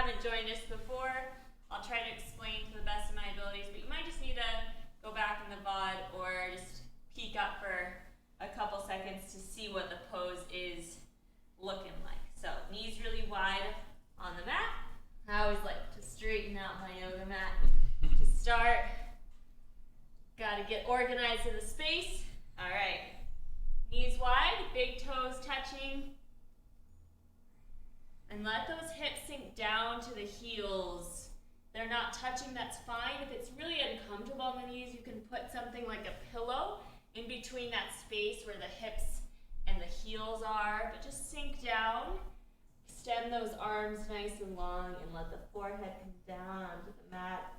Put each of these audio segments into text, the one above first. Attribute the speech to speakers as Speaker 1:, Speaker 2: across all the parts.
Speaker 1: haven't joined us before, I'll try to explain to the best of my abilities, but you might just need to go back in the VOD or just peek up for a couple seconds to see what the pose is looking like. So knees really wide on the mat. I always like to straighten out my yoga mat to start. Got to get organized in the space. All right, knees wide, big toes touching. And let those hips sink down to the heels. They're not touching, that's fine. If it's really uncomfortable on the knees, you can put something like a pillow in between that space where the hips and the heels are. But just sink down, extend those arms nice and long, and let the forehead come down onto the mat.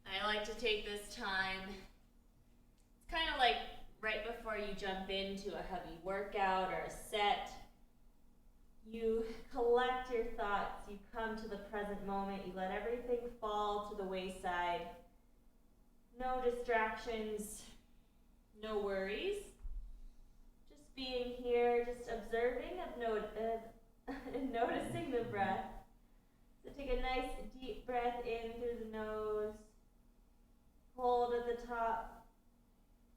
Speaker 1: I like to take this time. It's kind of like right before you jump into a heavy workout or a set. You collect your thoughts, you come to the present moment, you let everything fall to the wayside. No distractions, no worries. Just being here, just observing, noticing the breath. So take a nice deep breath in through the nose. Hold at the top.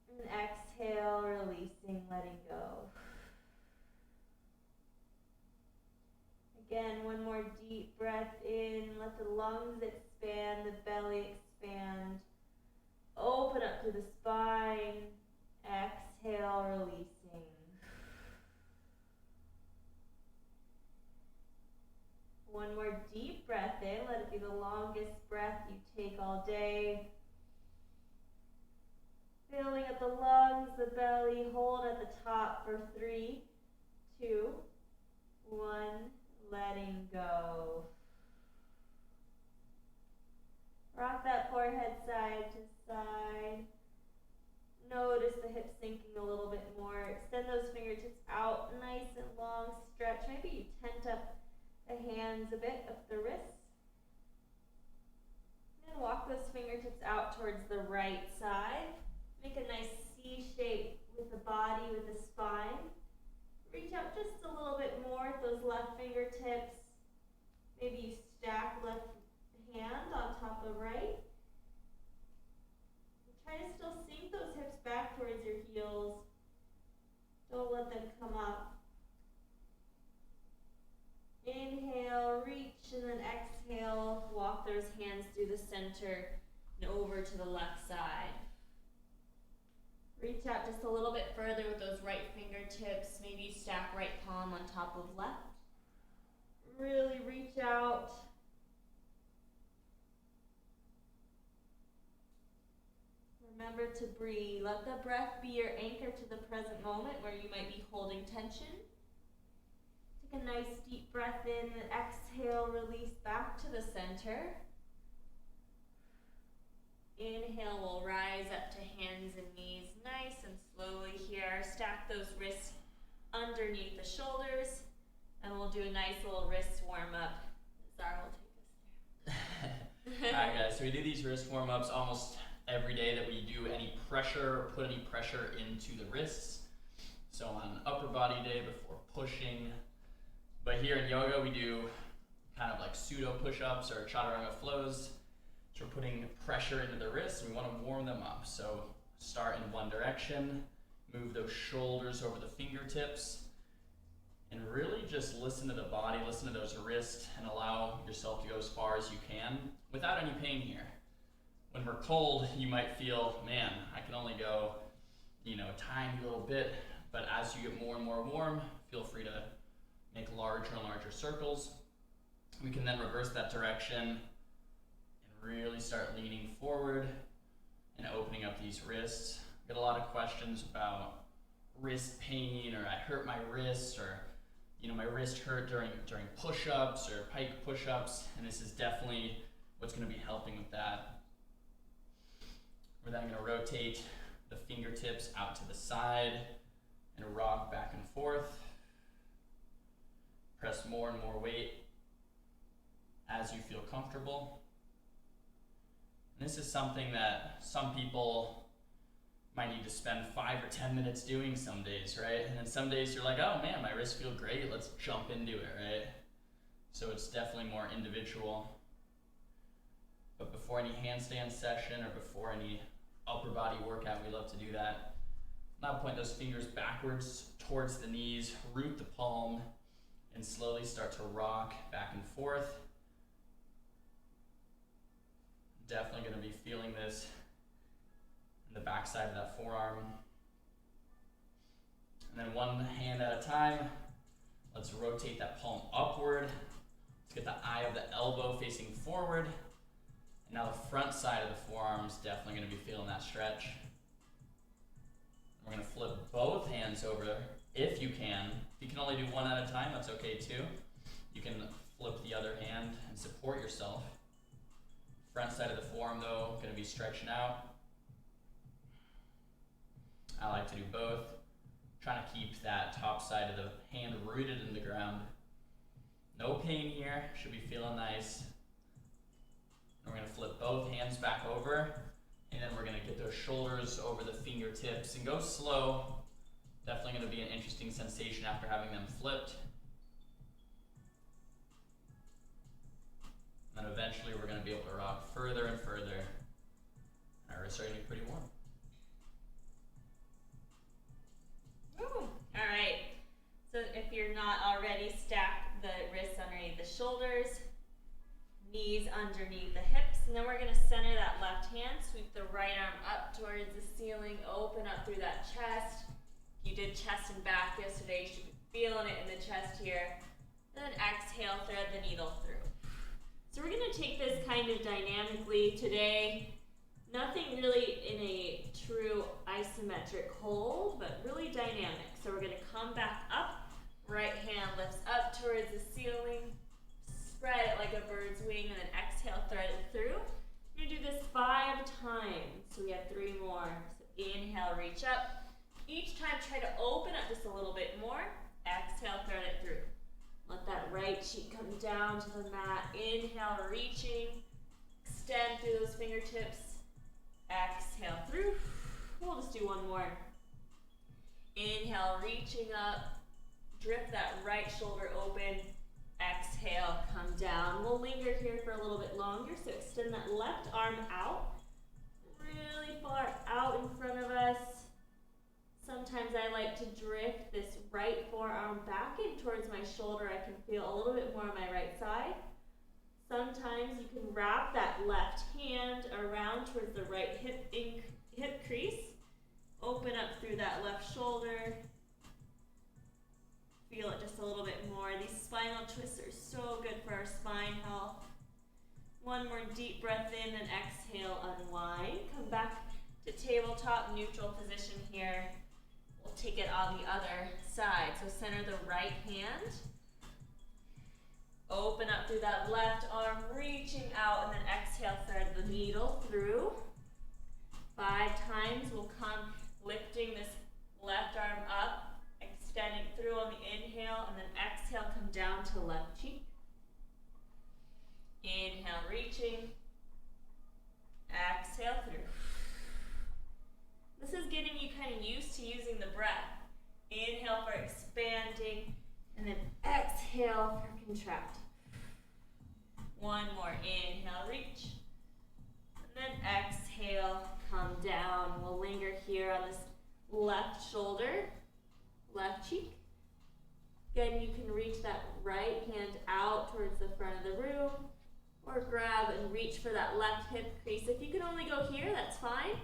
Speaker 1: And exhale, releasing, letting go. Again, one more deep breath in. Let the lungs expand, the belly expand. Open up to the spine. Exhale, releasing. One more deep breath in. Let it be the longest breath you take all day. Filling up the lungs, the belly. Hold at the top for 3, 2, 1. Letting go. Rock that forehead side to side. Notice the hips sinking a little bit more. Extend those fingertips out nice and long. Stretch. Maybe you tent up the hands a bit, up the wrists. And walk those fingertips out towards the right side. Make a nice C shape with the body, with the spine. Reach out just a little bit more at those left fingertips. Maybe you stack left hand on top of right. Try to still sink those hips back towards your heels. Don't let them come up. Inhale, reach, and then exhale. Walk those hands through the center and over to the left side. Reach out just a little bit further with those right fingertips. Maybe stack right palm on top of left. Really reach out. Remember to breathe. Let the breath be your anchor to the present moment where you might be holding tension. Take a nice deep breath in and exhale, release back to the center. Inhale, we'll rise up to hands and knees nice and slowly here. Stack those wrists underneath the shoulders, and we'll do a nice little wrist warm up. Xaryu will take us there.
Speaker 2: Alright guys, so we do these wrist warm ups almost every day that we do any pressure or put any pressure into the wrists. So on upper body day before pushing. But here in yoga we do kind of like pseudo push-ups or chaturanga flows. So we're putting pressure into the wrists and we want to warm them up. So start in one direction, move those shoulders over the fingertips, and really just listen to the body, listen to those wrists, and allow yourself to go as far as you can without any pain here. When we're cold, you might feel, man, I can only go, a tiny little bit, but as you get more and more warm, feel free to make larger and larger circles. We can then reverse that direction really start leaning forward and opening up these wrists. Get a lot of questions about wrist pain, or I hurt my wrist, or my wrist hurt during push-ups or pike push-ups, and this is definitely what's going to be helping with that. We're then going to rotate the fingertips out to the side and rock back and forth. Press more and more weight as you feel comfortable. This is something that some people might need to spend 5 or 10 minutes doing some days, right? And then some days you're like, oh man, my wrists feel great, let's jump into it, right? So it's definitely more individual. But before any handstand session or before any upper body workout, we love to do that. Now point those fingers backwards towards the knees, root the palm, and slowly start to rock back and forth. Definitely going to be feeling this in the back side of that forearm. And then one hand at a time, let's rotate that palm upward. Let's get the eye of the elbow facing forward. And now the front side of the forearm is definitely going to be feeling that stretch. We're going to flip both hands over if you can. If you can only do one at a time, that's okay too. You can flip the other hand and support yourself. Front side of the forearm though, going to be stretching out. I like to do both. Trying to keep that top side of the hand rooted in the ground. No pain here, should be feeling nice. And we're going to flip both hands back over, and then we're going to get those shoulders over the fingertips and go slow. Definitely going to be an interesting sensation after having them flipped. And then eventually we're going to be able to rock further and further. Our wrists are going to be pretty warm.
Speaker 1: Woo. All right. So if you're not already, stack the wrists underneath the shoulders, knees underneath the hips, and then we're going to center that left hand, sweep the right arm up towards the ceiling, open up through that chest. If you did chest and back yesterday, you should be feeling it in the chest here. Then exhale, thread the needle through. So we're going to take this kind of dynamically today. Nothing really in a true isometric hold, but really dynamic. So we're going to come back up, right hand lifts up towards the ceiling, spread it like a bird's wing, and then exhale, thread it through. We're going to do this 5 times. So we have 3 more. So inhale, reach up. Each time try to open up just a little bit more. Exhale, thread it through. Let that right cheek come down to the mat. Inhale, reaching. Extend through those fingertips. Exhale through. We'll just do one more. Inhale, reaching up. Drift that right shoulder open. Exhale, come down. We'll linger here for a little bit longer. So extend that left arm out. Really far out in front of us. Sometimes I like to drift this right forearm back in towards my shoulder. I can feel a little bit more on my right side. Sometimes you can wrap that left hand around towards the right hip crease. Open up through that left shoulder. Feel it just a little bit more. These spinal twists are so good for our spine health. One more deep breath in and exhale, unwind. Come back to tabletop, neutral position here. We'll take it on the other side. So center the right hand. Open up through that left arm, reaching out, and then exhale, thread the needle through. 5 times. We'll come lifting this left arm up, extending through on the inhale, and then exhale, come down to left cheek. Inhale, reaching. Exhale through. This is getting you kind of used to using the breath. Inhale for expanding, and then exhale for contracting. One more. Inhale, reach. And then exhale, come down. We'll linger here on this left shoulder, left cheek. Again, you can reach that right hand out towards the front of the room, or grab and reach for that left hip crease. If you can only go here, that's fine.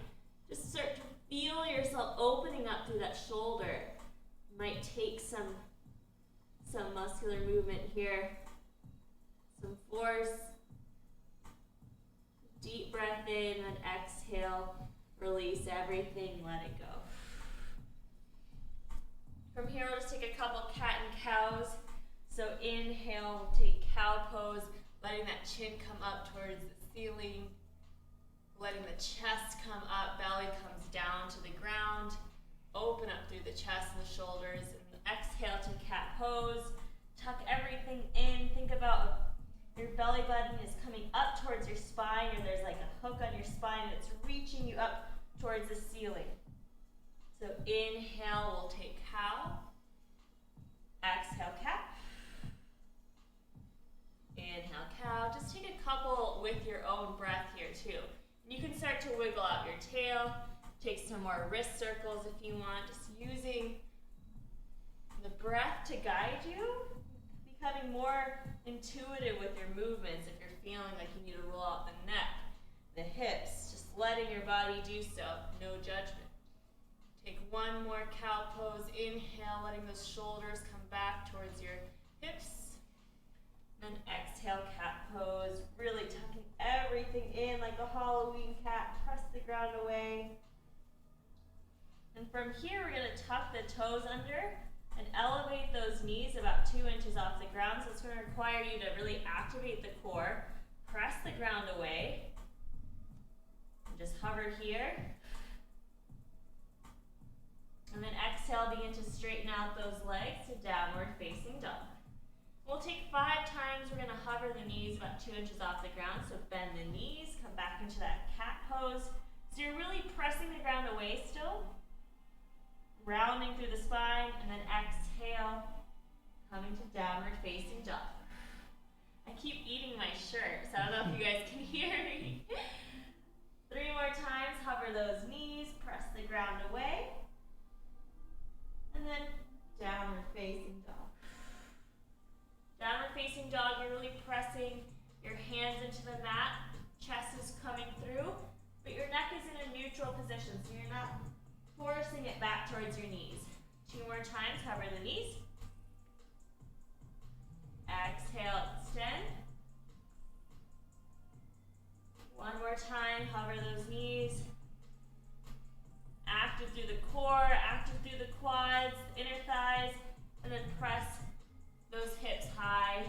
Speaker 1: Just start to feel yourself opening up through that shoulder. Might take some muscular movement here. Some force. Deep breath in and exhale. Release everything, let it go. From here, we'll just take a couple cat and cows. So inhale, we'll take cow pose, letting that chin come up towards the ceiling. Letting the chest come up, belly comes down to the ground. Open up through the chest and the shoulders. And exhale to cat pose. Tuck everything in. Think about your belly button is coming up towards your spine, or there's like a hook on your spine that's reaching you up towards the ceiling. So inhale, we'll take cow. Exhale, cat. with your own breath here too. And you can start to wiggle out your tail, take some more wrist circles if you want, just using the breath to guide you, becoming more intuitive with your movements if you're feeling like you need to roll out the neck, the hips, just letting your body do so, no judgment. Take one more cow pose, inhale, letting those shoulders come back towards your hips. Then exhale, cat pose, really tucking everything in like a Halloween cat, press the ground away. And from here, we're gonna tuck the toes under and elevate those knees about 2 inches off the ground. So it's gonna require you to really activate the core, press the ground away, and just hover here. And then exhale, begin to straighten out those legs to downward facing dog. We'll take 5 times. We're gonna hover the knees about 2 inches off the ground. So bend the knees, come back into that cat pose. So you're really pressing the ground away still. Rounding through the spine, and then exhale, coming to downward facing dog. I keep eating my shirt, so I don't know if you guys can hear me. 3 more times, hover those knees, press the ground away, and then downward facing dog. Downward facing dog, you're really pressing your hands into the mat, chest is coming through, but your neck is in a neutral position, so you're not forcing it back towards your knees. 2 more times, hover the knees. Exhale, extend. 1 more time, hover those knees. Active through the core, active through the quads, inner thighs, and then press those hips high.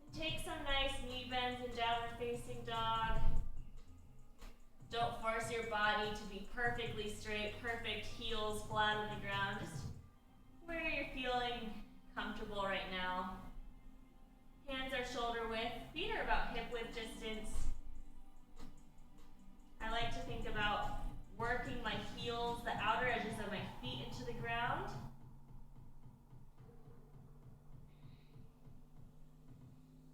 Speaker 1: And take some nice knee bends in downward facing dog. Don't force your body to be perfectly straight, perfect heels flat on the ground. Just where you're feeling comfortable right now. Hands are shoulder width, feet are about hip width distance. I like to think about working my heels, the outer edges of my feet into the ground.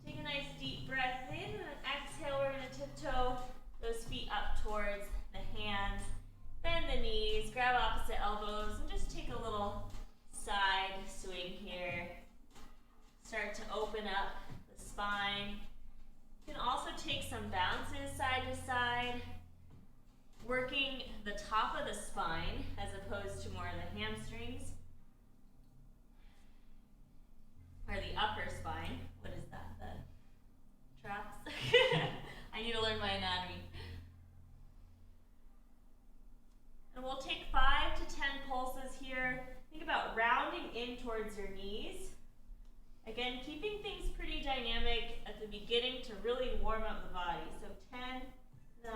Speaker 1: Take a nice deep breath in, and then exhale, we're going to tiptoe those feet up towards the hands. Bend the knees, grab opposite elbows, and just take a little side swing here. Start to open up the spine. You can also take some bounces side to side, working the top of the spine as opposed to more of the hamstrings, or the upper spine. What is that? The traps? I need to learn my anatomy. And we'll take 5 to 10 pulses here. Think about rounding in towards your knees. Again, keeping things pretty dynamic at the beginning to really warm up the body. So 10, 9,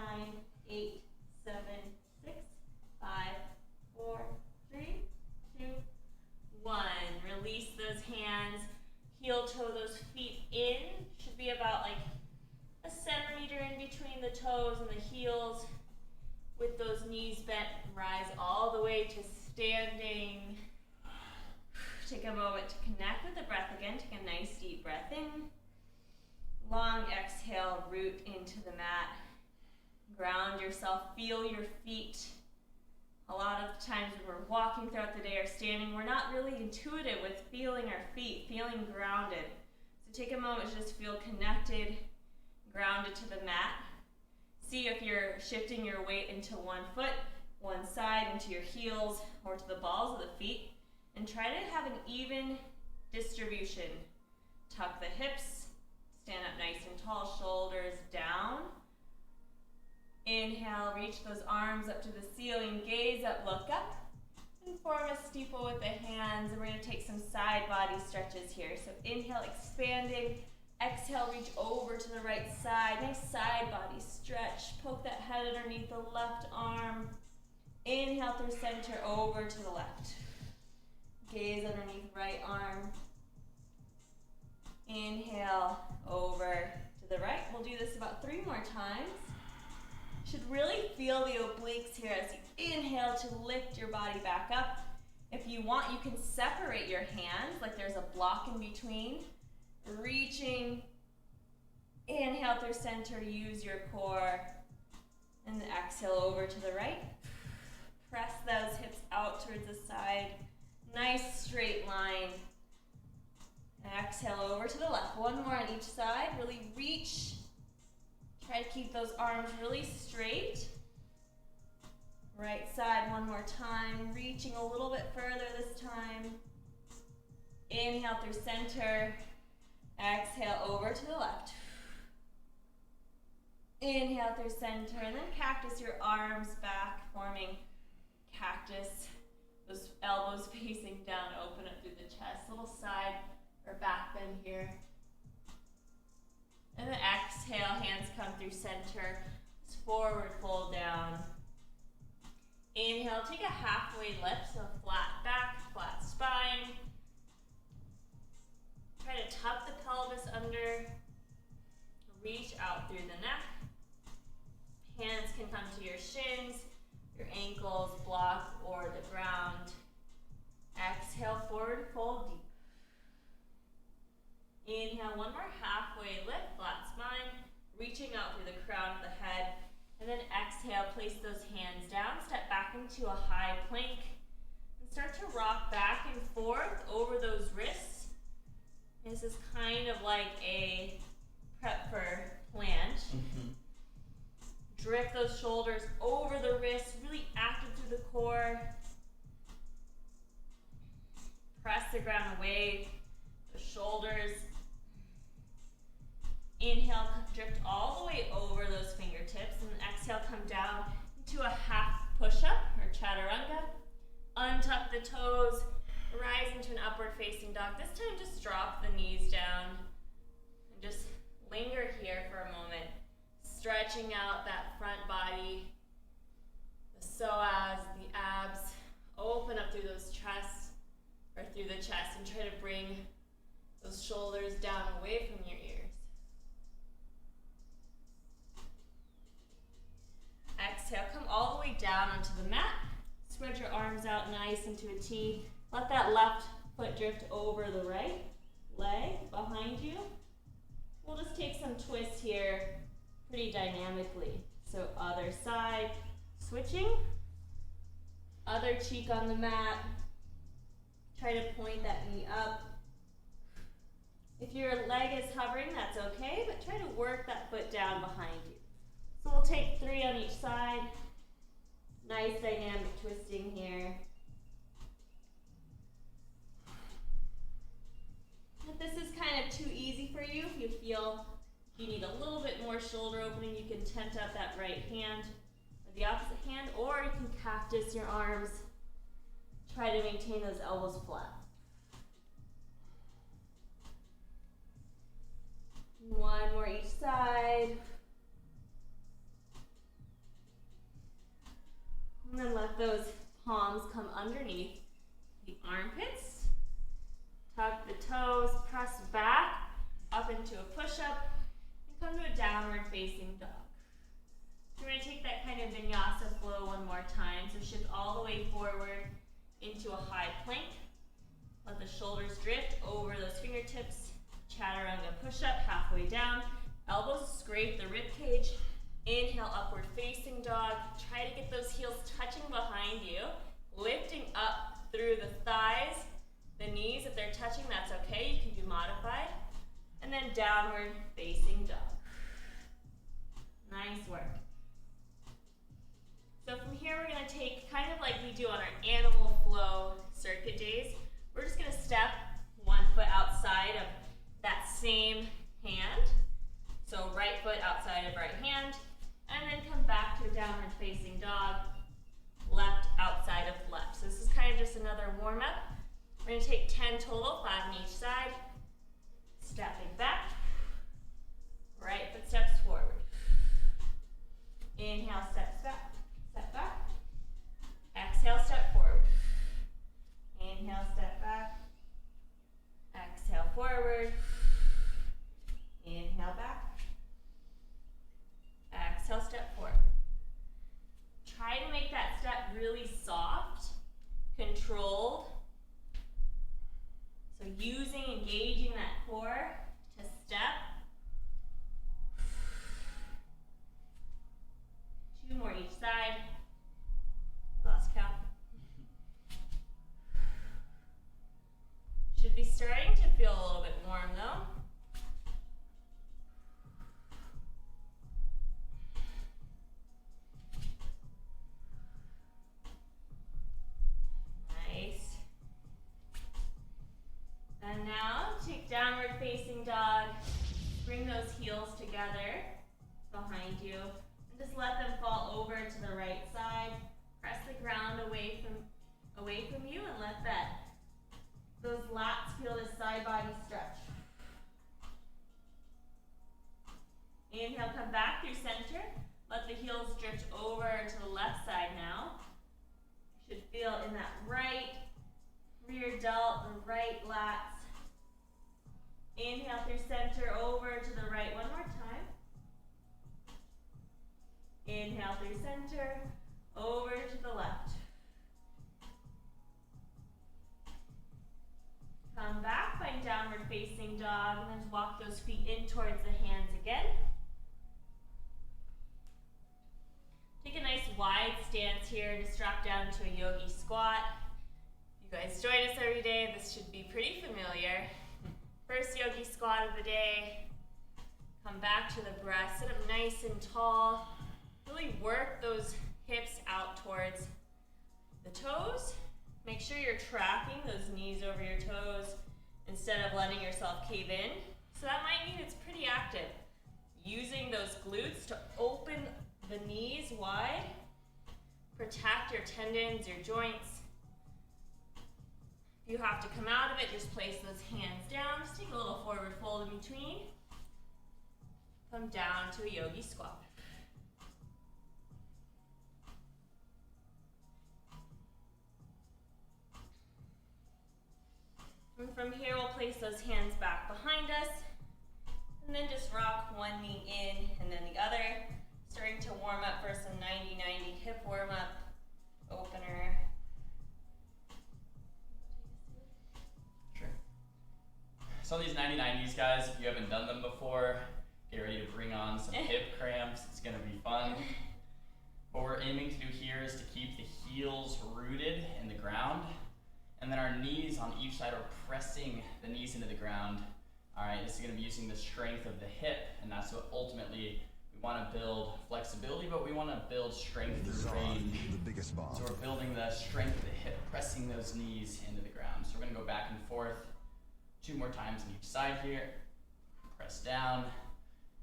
Speaker 1: 8, 7, 6, 5, 4, 3, 2, 1. Release those hands. Heel toe those feet in. Should be about like a centimeter in between the toes and the heels. With those knees bent, rise all the way to standing. Take a moment to connect with the breath again. Take a nice deep breath in. Long exhale, root into the mat. Ground yourself, feel your feet. A lot of times when we're walking throughout the day or standing, we're not really intuitive with feeling our feet, feeling grounded. So take a moment to just feel connected, grounded to the mat. See if you're shifting your weight into one foot, one side, into your heels, or to the balls of the feet. And try to have an even distribution. Tuck the hips, stand up nice and tall, shoulders down. Inhale, reach those arms up to the ceiling, gaze up, look up, and form a steeple with the hands. And we're going to take some side body stretches here. So inhale, expanding. Exhale, reach over to the right side. Nice side body stretch. Poke that head underneath the left arm. Inhale through center, over to the left. Gaze underneath right arm. Inhale, over to the right. We'll do this about 3 more times. Should really feel the obliques here as you inhale to lift your body back up. If you want, you can separate your hands like there's a block in between. Reaching Inhale through center, use your core. And then exhale over to the right. Press those hips out towards the side. Nice straight line. Exhale over to the left. One more on each side. Really reach. Try to keep those arms really straight. Right side one more time. Reaching a little bit further this time. Inhale through center. Exhale over to the left. Inhale through center, and then cactus your arms back, forming cactus. Those elbows facing down, open up through the chest. Little side or back bend here. And then exhale, hands come through center. Just forward fold down. Inhale, take a halfway lift, so flat back, flat spine. Try to tuck the pelvis under. Reach out through the neck. Hands can come to your shins, your ankles, block, or the ground. Exhale, forward fold deep. Inhale, one more halfway lift, flat spine, reaching out through the crown of the head. And then exhale, place those hands down, step back into a high plank, and start to rock back and forth over those wrists. This is kind of like a prep for planche. Drift those shoulders over the wrists, really active through the core. Press the ground away, the shoulders. Inhale, drift all the way over those fingertips, and exhale, come down into a half push-up or chaturanga. Untuck the toes, rise into an upward facing dog. This time just drop the knees down and just linger here for a moment. Stretching out that front body, the psoas, the abs. Open up through those chests, or through the chest, and try to bring those shoulders down away from your ears. Exhale, come all the way down onto the mat. Spread your arms out nice into a T. Let that left foot drift over the right leg behind you. We'll just take some twists here pretty dynamically. So other side, switching. Other cheek on the mat. Try to point that knee up. If your leg is hovering, that's okay, but try to work that foot down behind you. So we'll take 3 on each side. Nice dynamic twisting here. If this is kind of too easy for you, if you feel you need a little bit more shoulder opening, you can tent up that right hand or the opposite hand, or you can cactus your arms. Try to maintain those elbows flat. One more each side. And then let those palms come underneath the armpits. Tuck the toes, press back up into a push-up, and come to a downward facing dog. So we're going to take that kind of vinyasa flow one more time. So shift all the way forward into a high plank. Let the shoulders drift over those fingertips. Chaturanga push-up, halfway down. Elbows scrape the rib cage. Inhale, upward facing dog. Try to get those heels touching behind you. Lifting up through the thighs, the knees. If they're touching, that's okay. You can do modified. And then downward facing dog. Nice work. So from here, we're going to take, kind of like we do on our animal flow circuit days, we're just going to step one foot outside of that same hand. So right foot outside of right hand, and then come back to a downward facing dog, left outside of left. So this is kind of just another warm up. We're going to take 10 total, 5 on each side. Stepping back, right foot steps forward. Inhale, step back, step back. Exhale, step forward. Inhale, step back. Exhale, forward. Inhale, back. Exhale, step forward. Try to make that step really soft, controlled. So engaging that core to step. feel a little bit warm though. Nice. And now take downward facing dog. Bring those heels together behind you. And just let them fall over to the right side. Press the ground away from you and let those lats feel the side body stretch. Inhale, come back through center. Let the heels drift over to the left side now. You should feel in that right rear delt, the right lats. Inhale through center, over to the right one more time. Inhale through center, over to the left. Come back, find downward facing dog, and then walk those feet in towards the hands again. Take a nice wide stance here and just drop down to a yogi squat. You guys join us every day, this should be pretty familiar. First yogi squat of the day. Come back to the breath, sit up nice and tall. Really work those hips out towards the toes. Make sure you're tracking those knees over your toes instead of letting yourself cave in. So that might mean it's pretty active. Using those glutes to open the knees wide, protect your tendons, your joints. If you have to come out of it, just place those hands down. Just take a little forward fold in between. Come down to a yogi squat. And from here, we'll place those hands back behind us. And then just rock one knee in and then the other. Starting to warm up for some 90-90 hip warm up, opener.
Speaker 2: Sure. So these 90-90s, guys, if you haven't done them before, get ready to bring on some hip cramps. It's gonna be fun. What we're aiming to do here is to keep the heels rooted in the ground, and then our knees on each side are pressing the knees into the ground. All right, this is gonna be using the strength of the hip, and that's what ultimately we want to build flexibility, but we want to build strength through range. So we're building the strength of the hip, pressing those knees into the ground. So we're going to go back and forth 2 more times on each side here. Press down.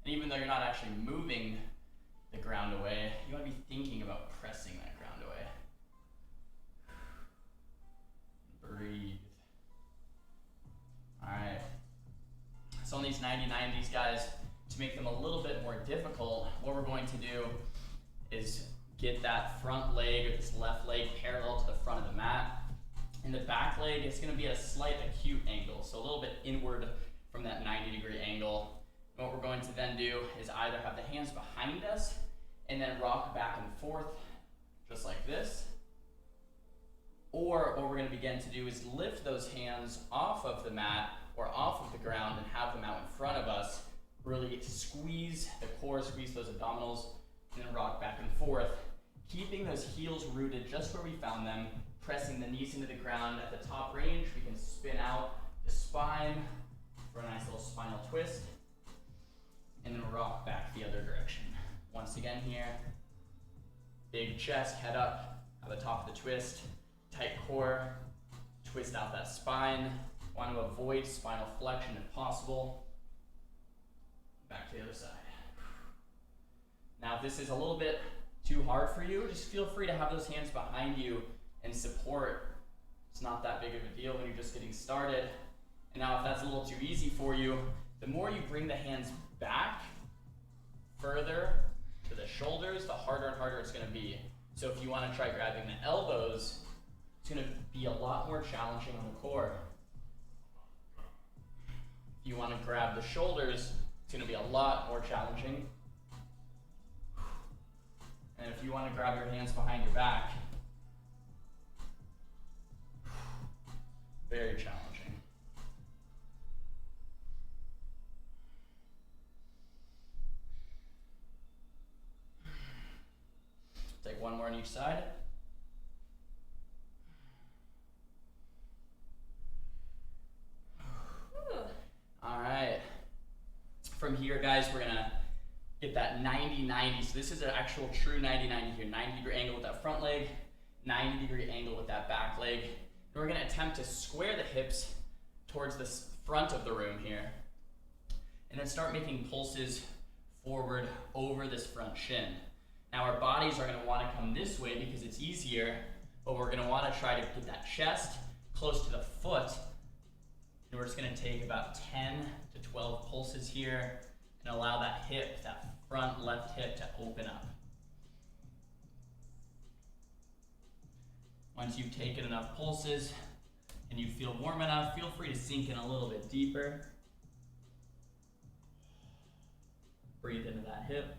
Speaker 2: And even though you're not actually moving the ground away, you want to be thinking about pressing that ground away. Breathe. All right. So on these 90-90s, guys, to make them a little bit more difficult, what we're going to do is get that front leg, or this left leg, parallel to the front of the mat. And the back leg is going to be at a slight acute angle, so a little bit inward from that 90-degree angle. And what we're going to then do is either have the hands behind us and then rock back and forth, just like this. Or what we're going to begin to do is lift those hands off of the mat or off of the ground and have them out in front of us. Really squeeze the core, squeeze those abdominals, and then rock back and forth. Keeping those heels rooted just where we found them, pressing the knees into the ground. At the top range, we can spin out the spine for a nice little spinal twist, and then rock back the other direction. Once again here, big chest, head up at the top of the twist, tight core, twist out that spine. Want to avoid spinal flexion if possible. Back to the other side. Now, if this is a little bit too hard for you, just feel free to have those hands behind you and support. It's not that big of a deal when you're just getting started. And now, if that's a little too easy for you, the more you bring the hands back further to the shoulders, the harder and harder it's going to be. So if you want to try grabbing the elbows, it's going to be a lot more challenging on the core. If you want to grab the shoulders, it's going to be a lot more challenging. And if you want to grab your hands behind your back, very challenging. Take one more on each side. from here, guys, we're gonna get that 90-90. So this is an actual true 90-90 here. 90-degree angle with that front leg, 90-degree angle with that back leg. And we're gonna attempt to square the hips towards the front of the room here. And then start making pulses forward over this front shin. Now our bodies are gonna wanna come this way because it's easier, but we're gonna wanna try to get that chest close to the foot. And we're just gonna take about 10 to 12 pulses here and allow that hip, that front left hip, to open up. Once you've taken enough pulses and you feel warm enough, feel free to sink in a little bit deeper. Breathe into that hip.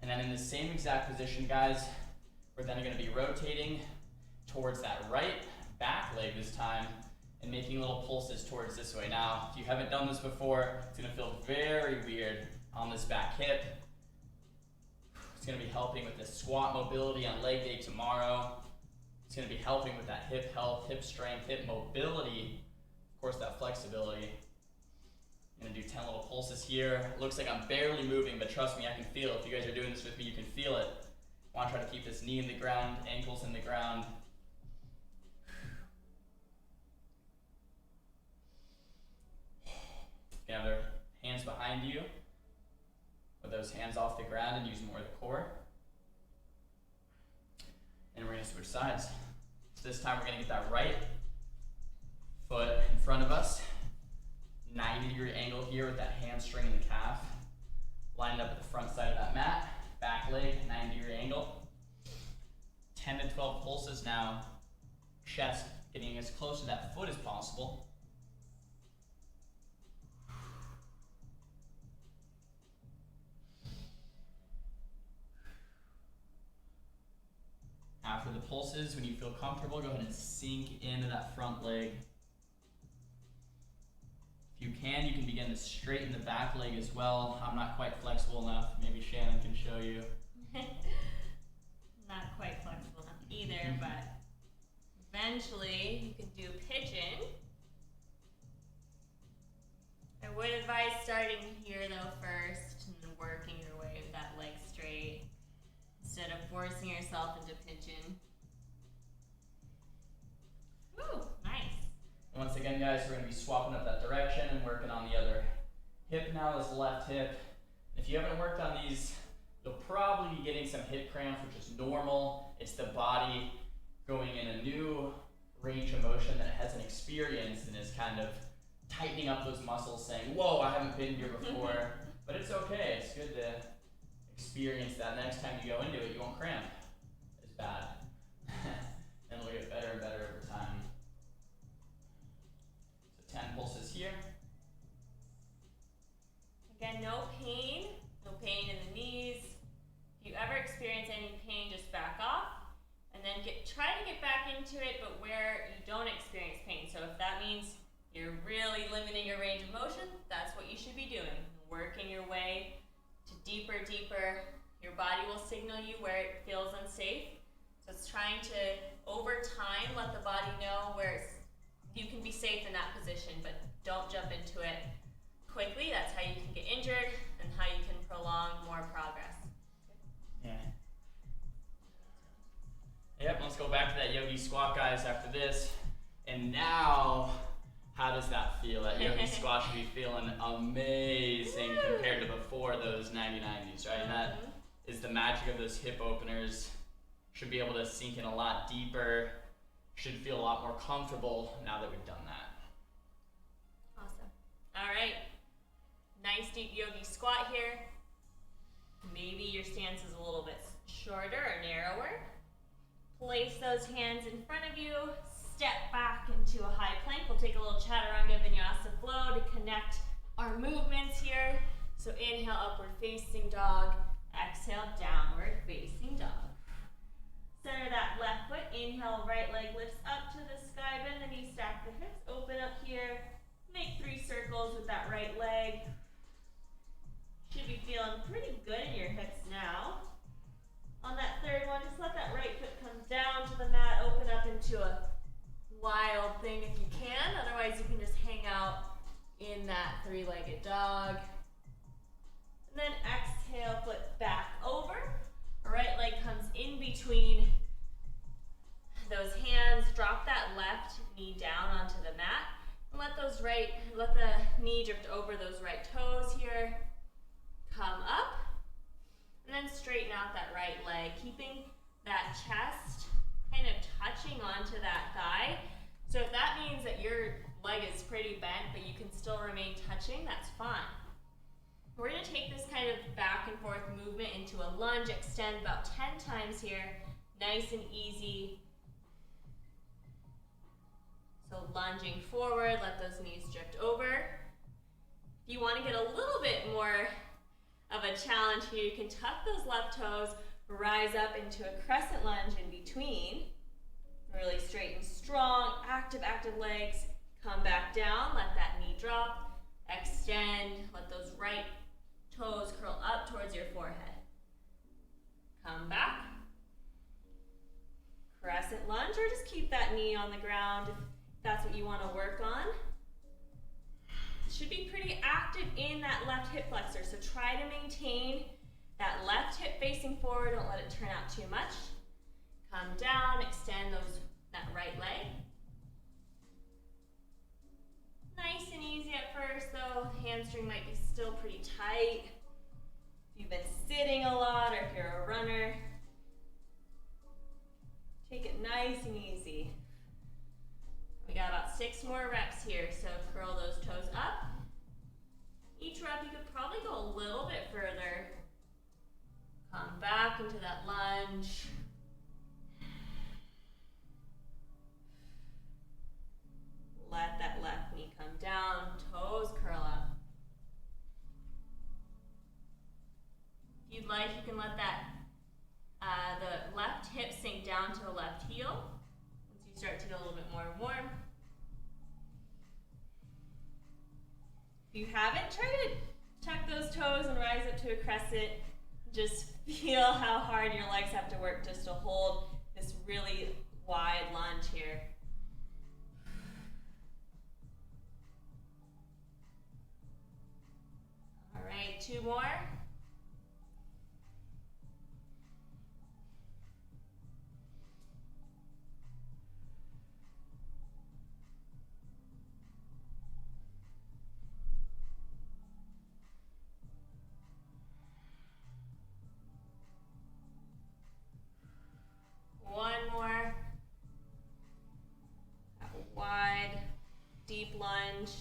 Speaker 2: And then in the same exact position, guys, we're then gonna be rotating towards that right back leg this time and making little pulses towards this way. Now, if you haven't done this before, it's gonna feel very weird on this back hip. It's gonna be helping with the squat mobility on leg day tomorrow. It's gonna be helping with that hip health, hip strength, hip mobility, of course that flexibility. I'm gonna do 10 little pulses here. It looks like I'm barely moving, but trust me, I can feel it. If you guys are doing this with me, you can feel it. I wanna try to keep this knee in the ground, ankles in the ground. You can have their hands behind you, with those hands off the ground, and use more of the core. And we're gonna switch sides. So this time we're gonna get that right foot in front of us. 90-degree angle here with that hamstring and the calf. Lined up at the front side of that mat. Back leg, 90-degree angle. 10 to 12 pulses now. Chest getting as close to that foot as possible. After the pulses, when you feel comfortable, go ahead and sink into that front leg. If you can begin to straighten the back leg as well. I'm not quite flexible enough. Maybe Shannon can show you.
Speaker 1: Not quite flexible enough either, but eventually you can do pigeon. I would advise starting here though first and then working your way with that leg straight instead of forcing yourself into pigeon. Woo, nice.
Speaker 2: And once again, guys, we're going to be swapping up that direction and working on the other hip now, this left hip. If you haven't worked on these, you'll probably be getting some hip cramps, which is normal. It's the body going in a new range of motion that it hasn't experienced and is kind of tightening up those muscles, saying, whoa, I haven't been here before. But it's okay. It's good to experience that. Next time you go into it, you won't cramp as bad. And it'll get better and better over time. 10 pulses here.
Speaker 1: Again, no pain in the knees. If you ever experience any pain, just back off and then try to get back into it, but where you don't experience pain. So if that means you're really limiting your range of motion, that's what you should be doing. Working your way to deeper. Your body will signal you where it feels unsafe. So it's trying to, over time, let the body know where you can be safe in that position, but don't jump into it quickly. That's how you can get injured and how you can prolong more progress.
Speaker 2: Yeah. Yep, let's go back to that yogi squat, guys, after this. And now, how does that feel? That yogi squat should be feeling amazing compared to before those 90-90s, right? And that is the magic of those hip openers. Should be able to sink in a lot deeper. Should feel a lot more comfortable now that we've done that.
Speaker 1: Awesome. All right. Nice deep yogi squat here. Maybe your stance is a little bit shorter or narrower. Place those hands in front of you. Step back into a high plank. We'll take a little chaturanga vinyasa flow to connect our movements here. So inhale, upward facing dog. Exhale, downward facing dog. Center that left foot. Inhale, right leg lifts up to the sky. Bend the knees, stack the hips. Open up here. Make 3 circles with that right leg. Should be feeling pretty good in your hips now. On that third one, just let that right foot come down to the mat. Open up into a wild thing if you can. Otherwise, you can just hang out in that three-legged dog. And then exhale, flip back over. Right leg comes in between those hands. Drop that left knee down onto the mat. And let the knee drift over those right toes here. Come up. And then straighten out that right leg, keeping that chest kind of touching onto that thigh. So if that means that your leg is pretty bent, but you can still remain touching, that's fine. We're going to take this kind of back and forth movement into a lunge, extend about 10 times here, nice and easy. So lunging forward, let those knees drift over. If you want to get a little bit more of a challenge here, you can tuck those left toes, rise up into a crescent lunge in between. Really straight and strong, active legs. Come back down, let that knee drop, extend, let those right toes curl up towards your forehead. Come back. Crescent lunge, or just keep that knee on the ground if that's what you want to work on. Should be pretty active in that left hip flexor, so try to maintain that left hip facing forward, don't let it turn out too much. Come down, extend that right leg. Nice and easy at first though, hamstring might be still pretty tight. If you've been sitting a lot or if you're a runner, take it nice and easy. We got about 6 more reps here, so curl those toes up. Each rep you could probably go a little bit further. Come back into that lunge. Let that left knee come down, toes curl up. If you'd like, you can let that the left hip sink down to the left heel once you start to get a little bit more warm. If you haven't, try to tuck those toes and rise up to a crescent. Just feel how hard your legs have to work just to hold this really wide lunge here. All right, 2 more. One more. Wide, deep lunge.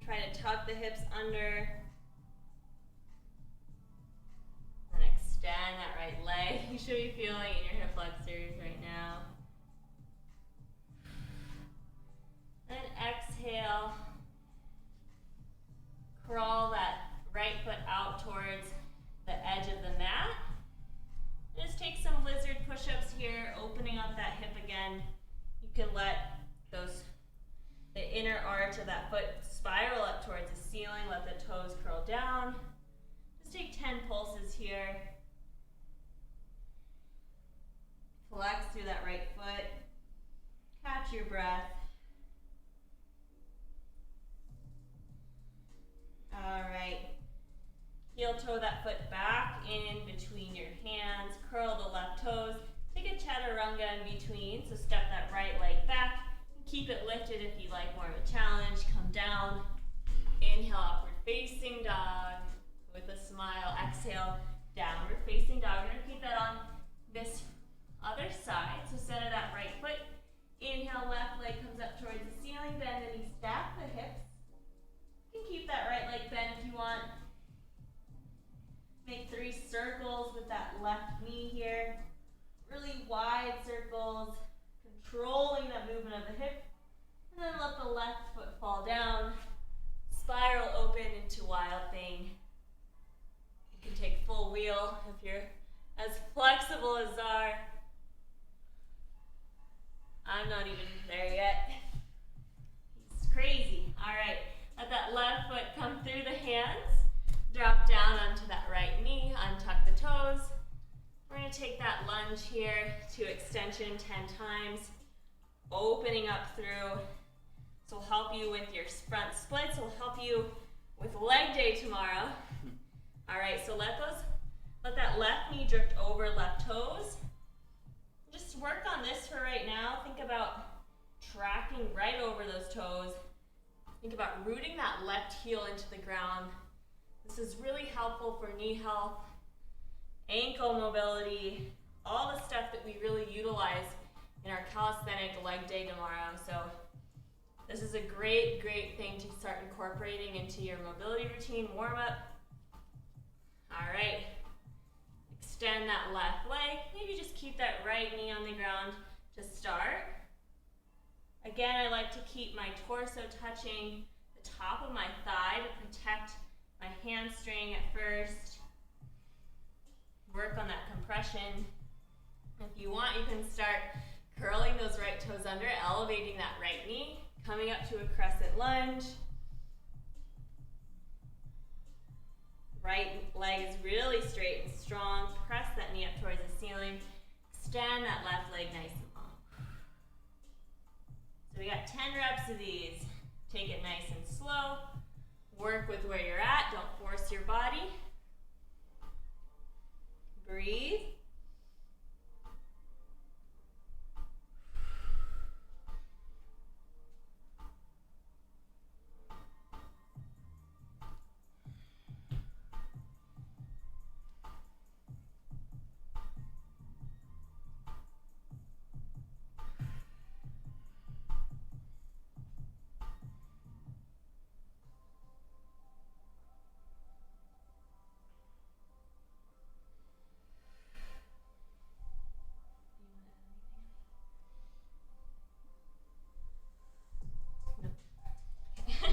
Speaker 1: Try to tuck the hips under. And extend that right leg. You should be feeling in your hip flexors right now. Then exhale. Crawl that right foot out towards the edge of the mat. Just take some lizard push-ups here, opening up that hip again. You can let the inner arch of that foot spiral up towards the ceiling, let the toes curl down. Just take 10 pulses here. Flex through that right foot. Catch your breath. All right. Heel toe that foot back in between your hands. Curl the left toes. Take a chaturanga in between. So step that right leg back. Keep it lifted if you like more of a challenge. Come down. Inhale, upward facing dog with a smile. Exhale, downward facing dog. We're going to repeat that on this other side. So center that right foot. Inhale, left leg comes up towards the ceiling. Bend the knees, stack the hips. You can keep that right leg bent if you want. Make 3 circles with that left knee here. Really wide circles, controlling that movement of the hip. And then let the left foot fall down. Spiral open into wild thing. You can take full wheel if you're as flexible as Xar. I'm not even there yet. It's crazy. All right, let that left foot come through the hands. Drop down onto that right knee, untuck the toes. We're going to take that lunge here to extension 10 times, opening up through. So help you with your front splits. It will help you with leg day tomorrow. All right, so let that left knee drift over left toes. Just work on this for right now. Think about tracking right over those toes. Think about rooting that left heel into the ground. This is really helpful for knee health, ankle mobility, all the stuff that we really utilize in our calisthenic leg day tomorrow. So this is a great, great thing to start incorporating into your mobility routine, warm up. All right, extend that left leg. Maybe just keep that right knee on the ground to start. Again, I like to keep my torso touching the top of my thigh to protect my hamstring at first. Work on that compression. If you want, you can start curling those right toes under, elevating that right knee, coming up to a crescent lunge. Right leg is really straight and strong. Press that knee up towards the ceiling. Extend that left leg nice and long. So we got 10 reps of these. Take it nice and slow. Work with where you're at. Don't force your body. Breathe.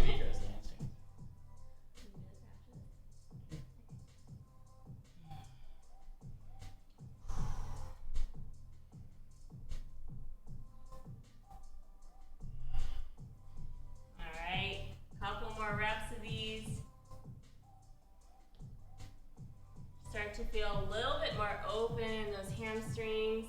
Speaker 2: Nico's dancing.
Speaker 1: All right, couple more reps of these. Start to feel a little bit more open in those hamstrings.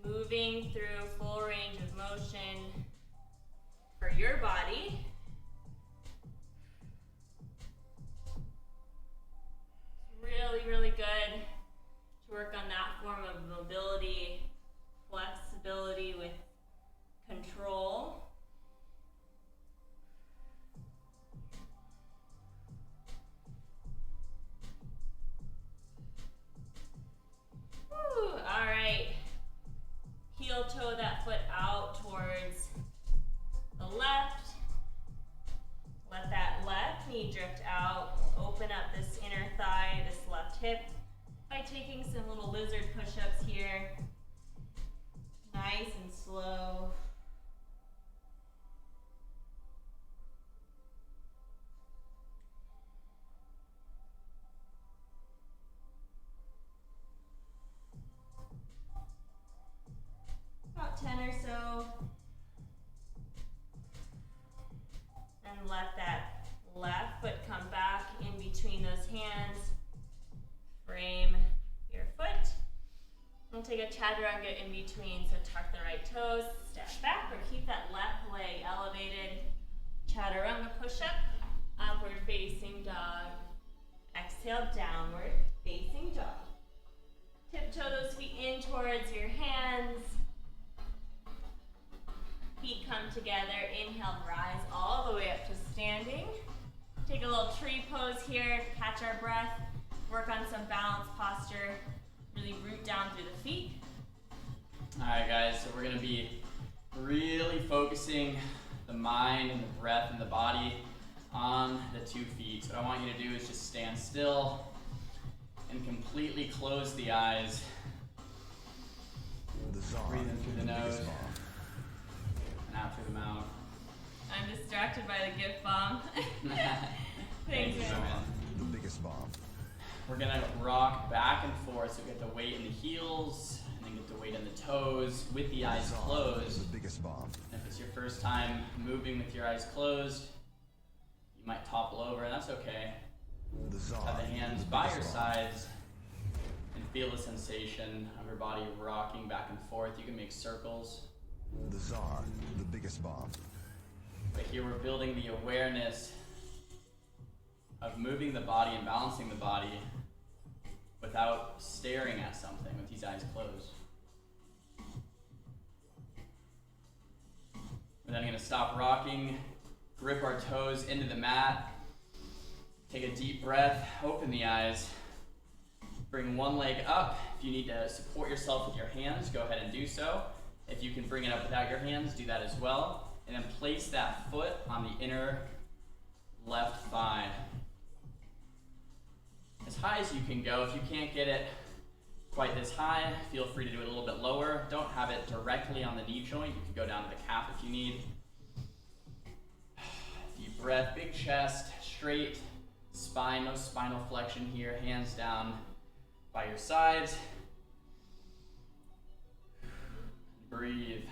Speaker 1: Moving through full range of motion for your body. Really, really good to work on that form of mobility, flexibility with control. Woo, all right. Heel toe that foot out towards the left. Let that left knee drift out. Open up this inner thigh, this left hip by taking some little lizard push-ups here. Nice and slow. About 10 or so. And let that left foot come back in between those hands. Frame your foot. We'll take a chaturanga in between, so tuck the right toes, step back, or keep that left leg elevated. Chaturanga push-up, upward facing dog. Exhale, downward facing dog. Tiptoe those feet in towards your hands. Feet come together, inhale, rise all the way up to standing. Take a little tree pose here, catch our breath, work on some balance posture, really root down through the feet.
Speaker 2: All right, guys, so we're gonna be really focusing the mind and the breath and the body on the 2 feet. So what I want you to do is just stand still, and completely close the eyes. Breathe in through the nose and out through the mouth.
Speaker 1: I'm distracted by the gift bomb.
Speaker 2: Thank you, man.
Speaker 3: The biggest bomb.
Speaker 2: We're gonna rock back and forth, so get the weight in the heels, and then get the weight in the toes with the eyes closed.
Speaker 3: The biggest bomb.
Speaker 2: If it's your first time moving with your eyes closed, you might topple over, and that's okay. Have the hands by your sides and feel the sensation of your body rocking back and forth. You can make circles.
Speaker 3: The Czar, the biggest bomb.
Speaker 2: But here we're building the awareness of moving the body and balancing the body without staring at something with these eyes closed. We're then going to stop rocking, grip our toes into the mat, take a deep breath, open the eyes, bring one leg up. If you need to support yourself with your hands, go ahead and do so. If you can bring it up without your hands, do that as well. And then place that foot on the inner left thigh. As high as you can go. If you can't get it quite this high, feel free to do it a little bit lower. Don't have it directly on the knee joint. You can go down to the calf if you need. Deep breath, big chest, straight spine, no spinal flexion here. Hands down by your sides. Breathe.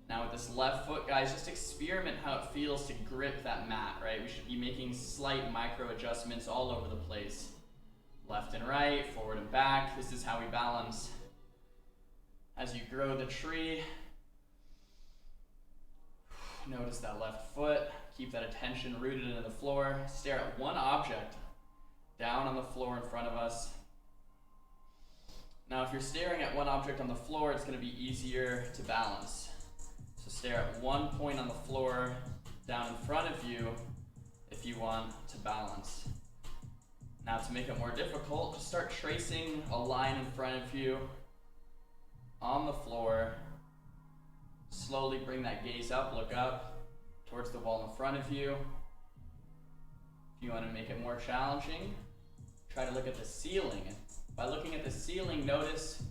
Speaker 2: Now with this left foot, guys, just experiment how it feels to grip that mat, right? We should be making slight micro adjustments all over the place. Left and right, forward and back. This is how we balance. As you grow the tree, notice that left foot. Keep that attention rooted into the floor. Stare at one object down on the floor in front of us. Now, if you're staring at one object on the floor, it's going to be easier to balance. So stare at one point on the floor down in front of you if you want to balance. Now, to make it more difficult, just start tracing a line in front of you on the floor. Slowly bring that gaze up, look up towards the wall in front of you. If you want to make it more challenging, try to look at the ceiling. By looking at the ceiling, notice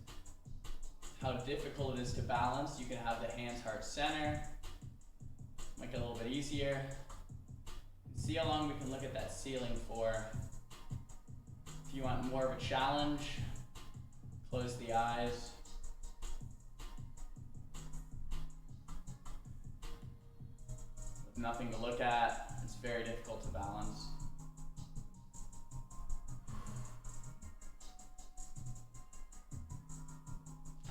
Speaker 2: how difficult it is to balance. You can have the hands heart center, make it a little bit easier. See how long we can look at that ceiling for. If you want more of a challenge, close the eyes. With nothing to look at, it's very difficult to balance.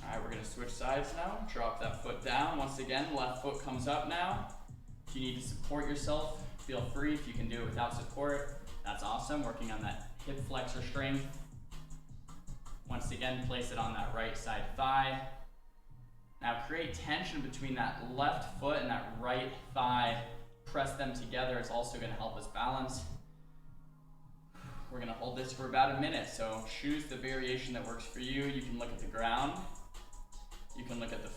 Speaker 2: Alright, we're going to switch sides now. Drop that foot down. Once again, left foot comes up now. If you need to support yourself, feel free. If you can do it without support, that's awesome. Working on that hip flexor strength. Once again, place it on that right side thigh. Now create tension between that left foot and that right thigh. Press them together. It's also going to help us balance. We're going to hold this for about a minute. So choose the variation that works for you. You can look at the ground. You can look at the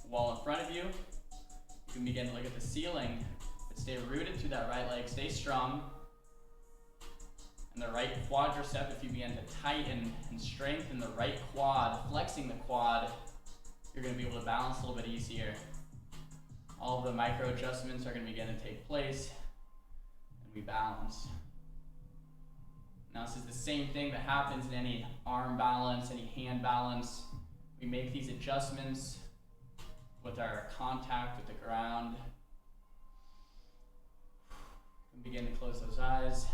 Speaker 2: wall in front of you. You can begin to look at the ceiling, but stay rooted to that right leg. Stay strong. And the right quadricep, if you begin to tighten and strengthen the right quad, flexing the quad, you're going to be able to balance a little bit easier. All of the micro adjustments are going to begin to take place, and we balance. Now this is the same thing that happens in any arm balance, any hand balance. We make these adjustments with our contact with the ground. And begin to close those eyes.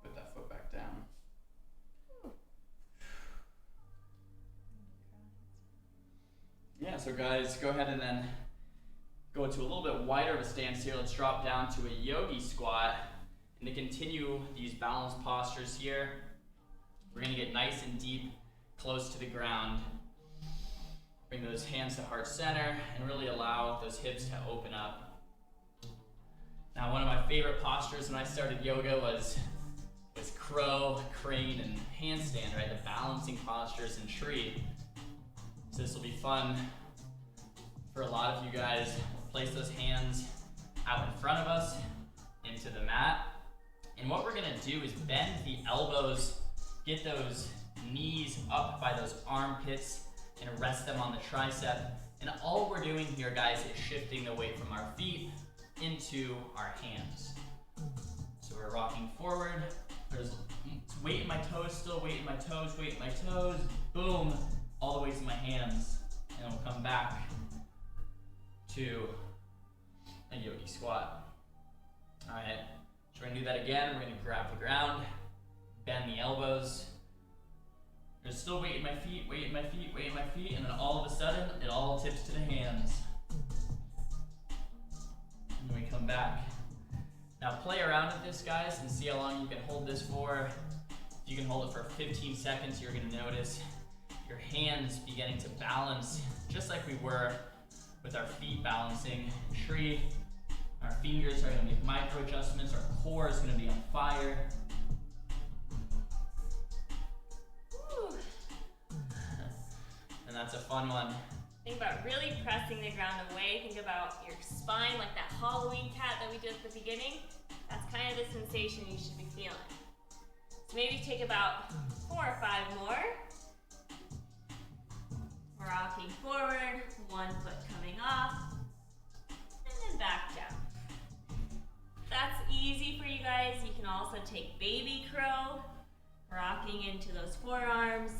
Speaker 2: Put that foot back down. Yeah, so guys, go ahead and then go to a little bit wider of a stance here. Let's drop down to a yogi squat. And to continue these balance postures here, we're going to get nice and deep, close to the ground. Bring those hands to heart center and really allow those hips to open up. Now, one of my favorite postures when I started yoga was crow, crane, and handstand, right? The balancing postures and tree. So this will be fun for a lot of you guys. We'll place those hands out in front of us. do is bend the elbows, get those knees up by those armpits, and rest them on the tricep. And all we're doing here, guys, is shifting the weight from our feet into our hands. So we're rocking forward. There's weight in my toes, still weight in my toes, weight in my toes. Boom, all the way to my hands. And we'll come back to a yogi squat. All right, so we're gonna do that again. We're gonna grab the ground, bend the elbows. There's still weight in my feet, weight in my feet, weight in my feet, and then all of a sudden, it all tips to the hands. And then we come back. Now play around with this, guys, and see how long you can hold this for. If you can hold it for 15 seconds, you're gonna notice your hands beginning to balance, just like we were with our feet balancing a tree. Our fingers are gonna make micro adjustments, our core is gonna be on fire. And that's a fun one.
Speaker 1: Think about really pressing the ground away. Think about your spine, like that Halloween cat that we did at the beginning. That's kind of the sensation you should be feeling. So maybe take about 4 or 5 more. Rocking forward, one foot coming off, and then back down. That's easy for you guys. You can also take baby crow, rocking into those forearms,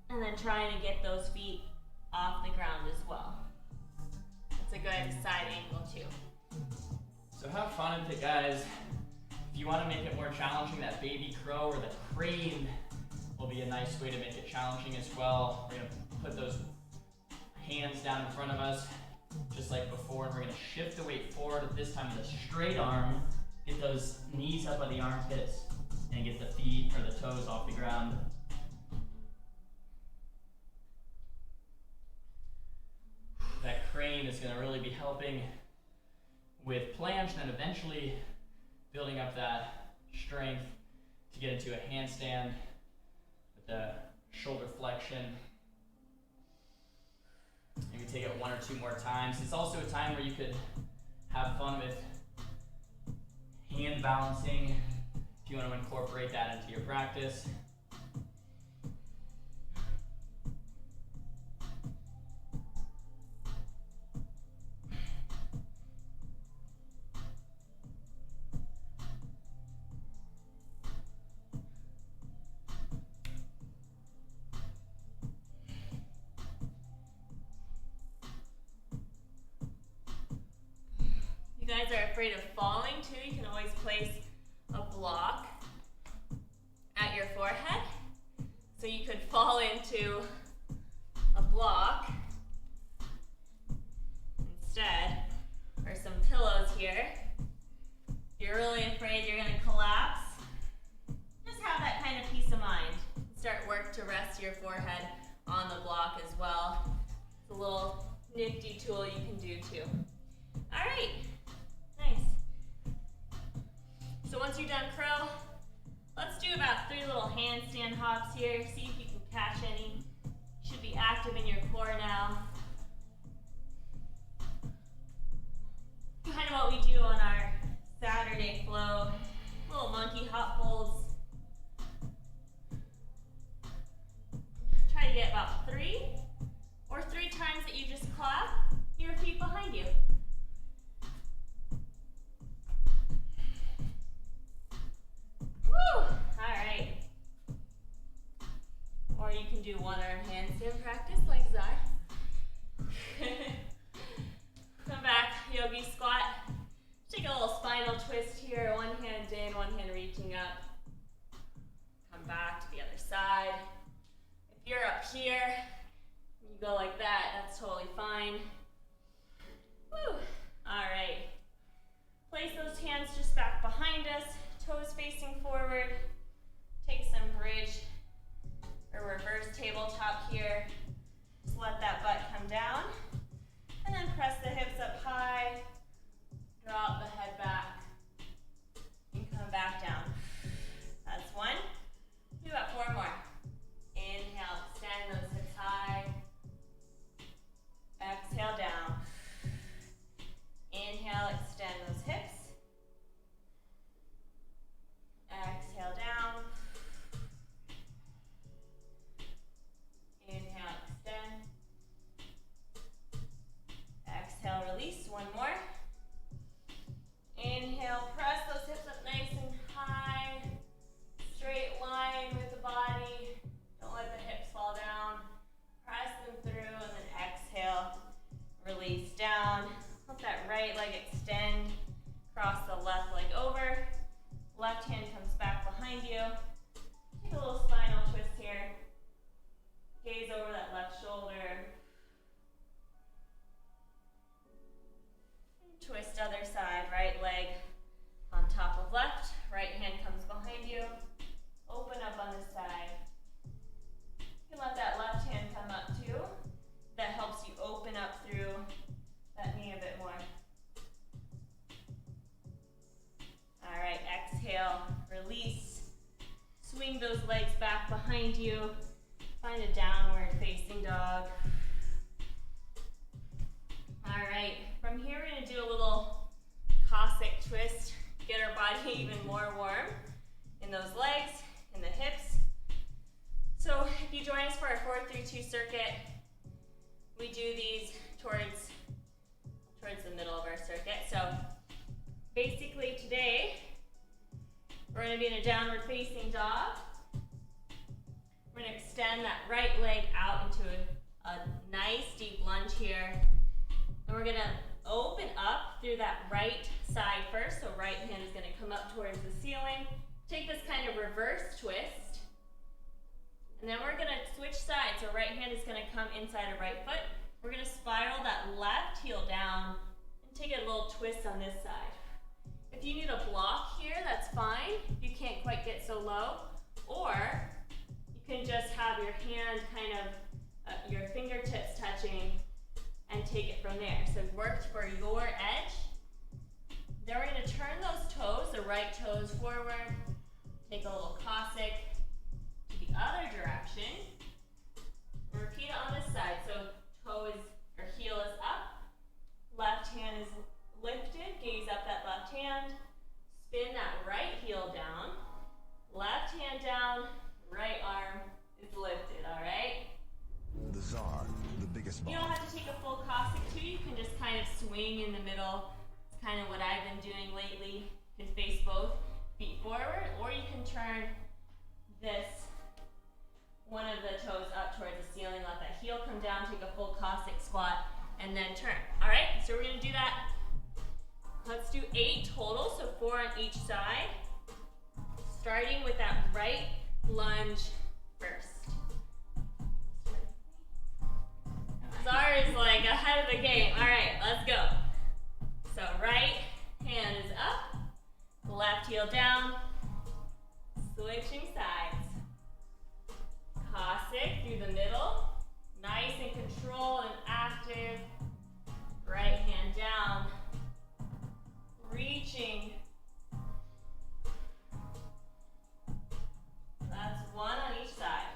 Speaker 1: and then trying to get those feet off the ground as well. That's a good side angle too.
Speaker 2: So have fun with it, guys. If you want to make it more challenging, that baby crow or the crane will be a nice way to make it challenging as well. We're gonna put those hands down in front of us, just like before, and we're gonna shift the weight forward, this time with a straight arm. Get those knees up by the armpits, and get the feet or the toes off the ground. That crane is gonna really be helping with planche, and then eventually building up that strength to get into a handstand with the shoulder flexion. Maybe take it 1 or 2 more times. It's also a time where you could have fun with hand balancing if you want to incorporate that into your practice.
Speaker 1: You guys are afraid of falling too, you can always place a block at your forehead. So you could fall into a block instead, or some pillows here. If you're really afraid you're gonna collapse, just have that kind of peace of mind. Start work to rest your forehead on the block as well. It's a little nifty tool you can do too. All right. Nice. So once you're done crow, let's do about 3 little handstand hops here. See if you can catch any. You should be active in your core now. Kind of what we do on our Saturday flow. Little monkey hop holds. Try to get about 3 or 3 times that you just clap your feet behind you. Woo! Alright. Or you can do 1-arm handstand practice like Xaryu. Come back, yogi squat. Take a little spinal twist here. 1 hand in, 1 hand reaching up. Come back to the other side. If you're up here, you go like that, that's totally fine. Woo! Alright. Place those hands just back behind us. Toes facing forward. Take some bridge or reverse tabletop here. Just let that butt come down. And then press the hips up high. Drop the head back. And come back down. That's 1. Do about 4 more. Inhale, extend those hips high. Exhale Twist other side, right leg on top of left, right hand comes behind you. Open up on this side. You can let that left hand come up too. That helps you open up through that knee a bit more. All right, exhale, release. Swing those legs back behind you. Find a downward facing dog. All right, from here we're gonna do a little Cossack twist. Get our body even more warm in those legs, in the hips. So if you join us for our 4-3-2 circuit, we do these towards the middle of our circuit. So basically today, we're gonna be in a downward facing dog. We're gonna extend that right leg out into a nice deep lunge here. And we're gonna open up through that right side first. So right hand is gonna come up towards the ceiling. Take this kind of reverse twist. And then we're gonna switch sides. So right hand is gonna come inside of right foot. We're gonna spiral that left heel down and take a little twist on this side. If you need a block here, that's fine. You can't quite get so low. Or you can just have your hand kind of, your fingertips touching and take it from there. So work for your edge. Then we're gonna turn those toes, the right toes forward. Take a little Cossack to the other direction. And repeat it on this side. So toe is, or heel is up. Left hand is lifted, gaze up that left hand. Spin that right heel down. Left hand down, right arm is lifted, all right?
Speaker 3: The Czar, the biggest
Speaker 1: You
Speaker 3: bomb.
Speaker 1: don't have to take a full Cossack too. You can just kind of swing in the middle. It's kind of what I've been doing lately. You can face both feet forward, or you can turn this, one of the toes up towards the ceiling, let that heel come down, take a full Cossack squat, and then turn. All right, so we're gonna do that. Let's do 8 total, so 4 on each side. Starting with that right lunge first. Zara is like ahead of the game. All right, let's go. So right hand is up, left heel down, switching sides. Cossack through the middle, nice and controlled and active. Right hand down, reaching. That's 1 on each side.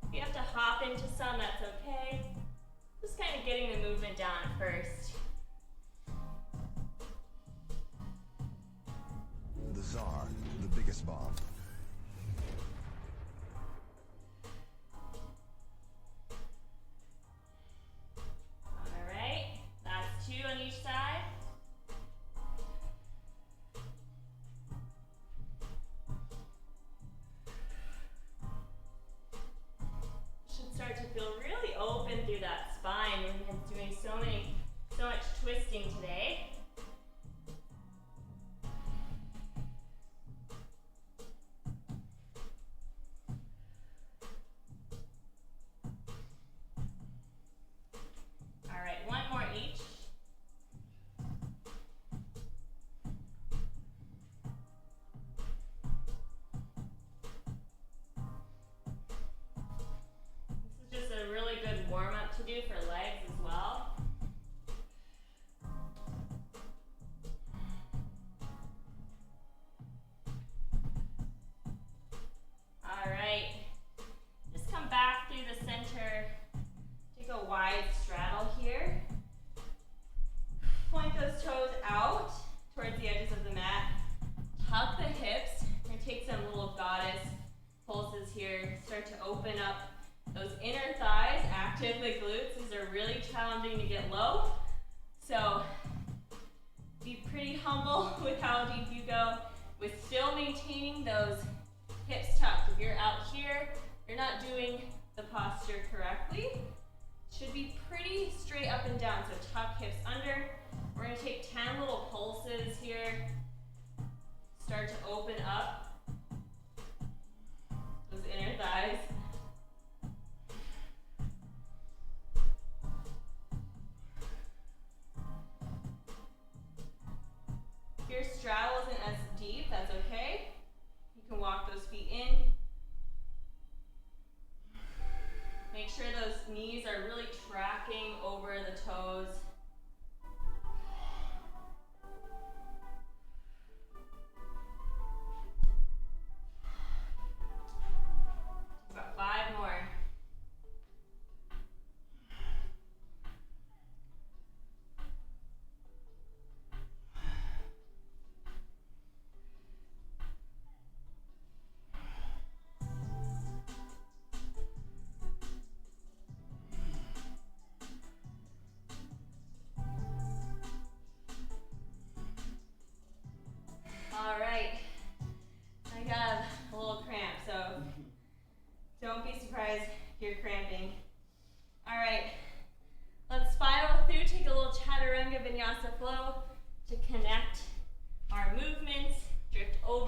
Speaker 1: If you have to hop into some, that's okay. Just kind of getting the movement down at first.
Speaker 3: The Czar, the biggest bomb.
Speaker 1: All right, that's 2 on each side. Should start to feel really open through that spine. We've been doing so much twisting today. All right, 1 more each. This is just a really good warm-up to do for legs as well. All right, just come back through the center. Take a wide straddle here. Point those toes out towards the edges of the mat. Tuck the hips and take some little goddess pulses here. Start to open up those inner thighs, active the glutes. These are really challenging to get low. So be pretty humble with how deep you go, with still maintaining those hips tucked. If you're out here, you're not doing the posture correctly. Should be pretty straight up and down. So tuck hips under. We're gonna take 10 little pulses here. Start to open up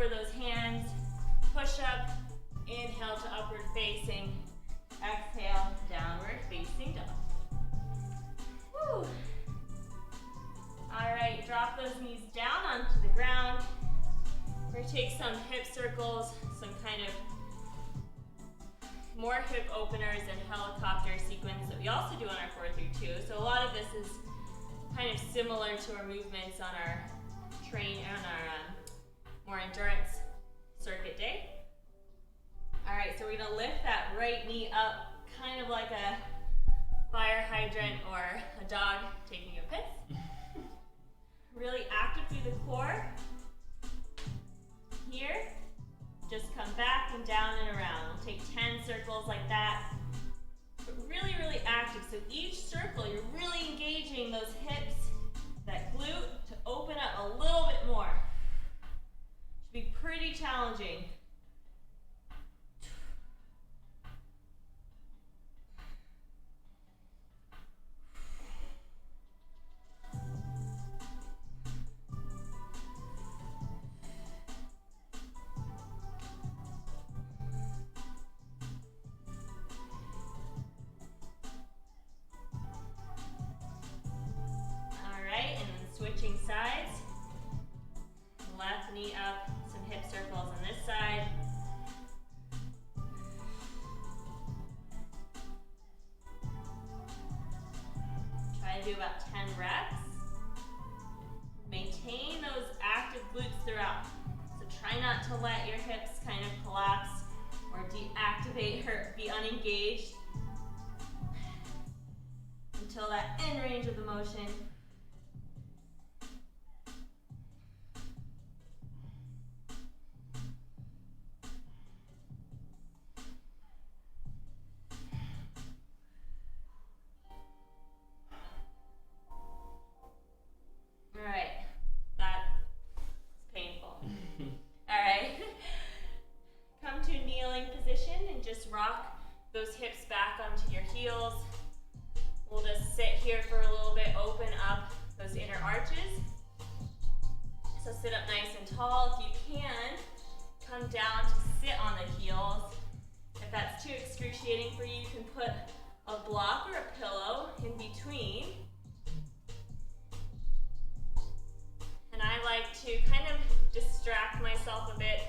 Speaker 1: over those hands, push up, inhale to upward facing, exhale, downward facing dog. Woo. All right, drop those knees down onto the ground. We're gonna take some hip circles, some kind of more hip openers and helicopter sequence that we also do on our 4-3-2. So a lot of this is kind of similar to our movements on our more endurance circuit day. All right, so we're gonna lift that right knee up, kind of like a fire hydrant or a dog taking a piss. Really active through the core. Here, just come back and down and around. We'll take 10 circles like that. But really, really active. So each circle, you're really engaging those hips, that glute, to open up a little bit more. Should be pretty challenging. Switching sides, left knee up, some hip circles on this side. Try to do about 10 reps. Maintain those active glutes throughout. So try not to let your hips kind of collapse or deactivate or be unengaged until that end range of the motion. Rock those hips back onto your heels. We'll just sit here for a little bit, open up those inner arches. So sit up nice and tall. If you can, come down to sit on the heels. If that's too excruciating for you, you can put a block or a pillow in between. And I like to kind of distract myself a bit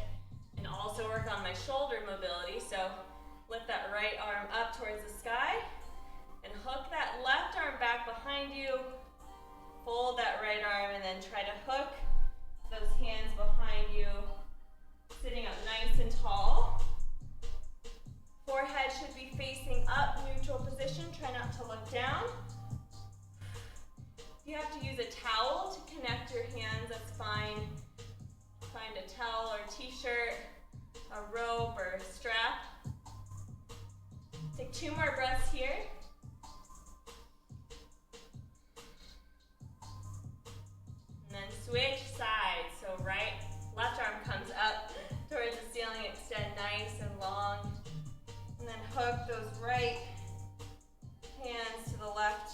Speaker 1: and also work on my shoulder mobility. So lift that right arm up towards the sky and hook that left arm back behind you. Fold that right arm and then try to hook those hands behind you. Sitting up nice and tall. Forehead should be facing up, neutral position. Try not to look down. If you have to use a towel to connect your hands, that's fine. Find a towel or t-shirt, a rope or a strap. Take 2 more breaths here. And then switch sides. So left arm comes up towards the ceiling, extend nice and long. And then hook those right hands to the left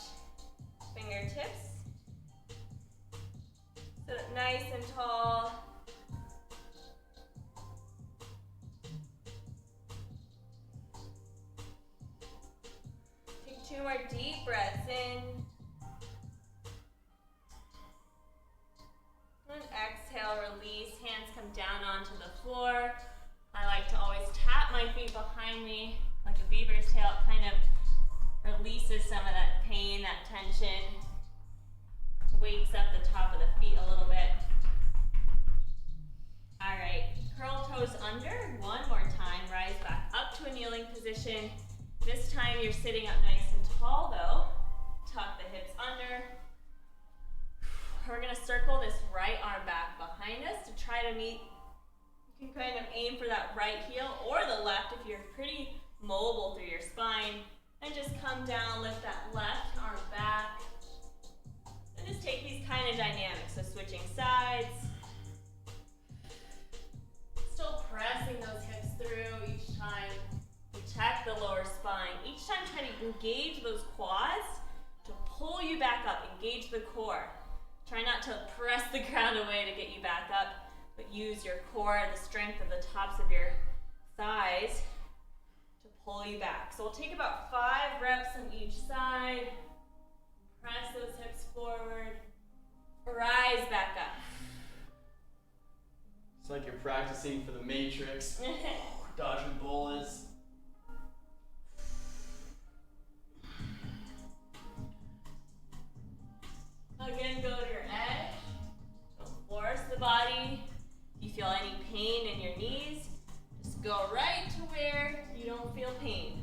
Speaker 1: fingertips. Sit up nice and tall. Take 2 more deep breaths in. And exhale, release. Hands come down onto the floor. I like to always tap my feet behind me like a beaver's tail. It kind of releases some of that pain, that tension. Wakes up the top of the feet a little bit. All right, curl toes under. One more time. Rise back up to a kneeling position. This time you're sitting up nice and tall though. Tuck the hips under. We're gonna circle this right arm back behind us to try to meet. You can kind of aim for that right heel or the left if you're pretty mobile through your spine. And just come down, lift that left arm back. And just take these kind of dynamics. So switching sides. Still pressing those hips through each time. Protect the lower spine. Each time try to engage those quads to pull you back up. Engage the core. Try not to press the ground away to get you back up. but use your core, the strength of the tops of your thighs to pull you back. So we'll take about 5 reps on each side. Press those hips forward. Rise back up.
Speaker 2: It's like you're practicing for the Matrix. Dodging bullets.
Speaker 1: Again, go to your edge. Don't force the body. If you feel any pain in your knees, just go right to where you don't feel pain.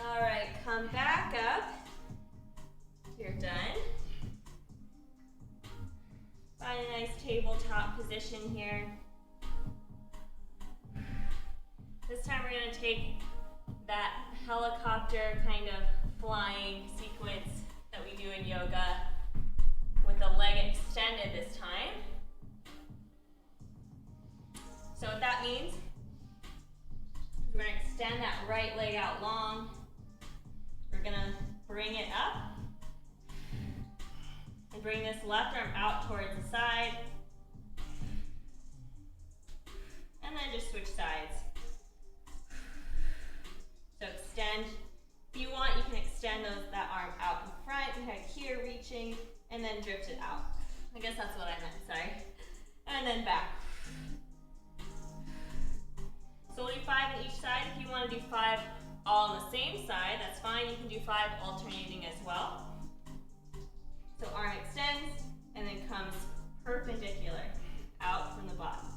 Speaker 1: All right, come back up. You're done. Find a nice tabletop position here. This time we're going to take that helicopter kind of flying sequence that we do in yoga with the leg extended this time. So what that means, we're going to extend that right leg out long. We're going to bring it up and bring this left arm out towards the side. And then just switch sides. So extend. If you want, you can extend that arm out in front, kind of here reaching, and then drift it out. I guess that's what I meant, sorry. And then back. So we'll do 5 on each side. If you want to do 5 all on the same side, that's fine. You can do 5 alternating as well. So arm extends and then comes perpendicular out from the bottom.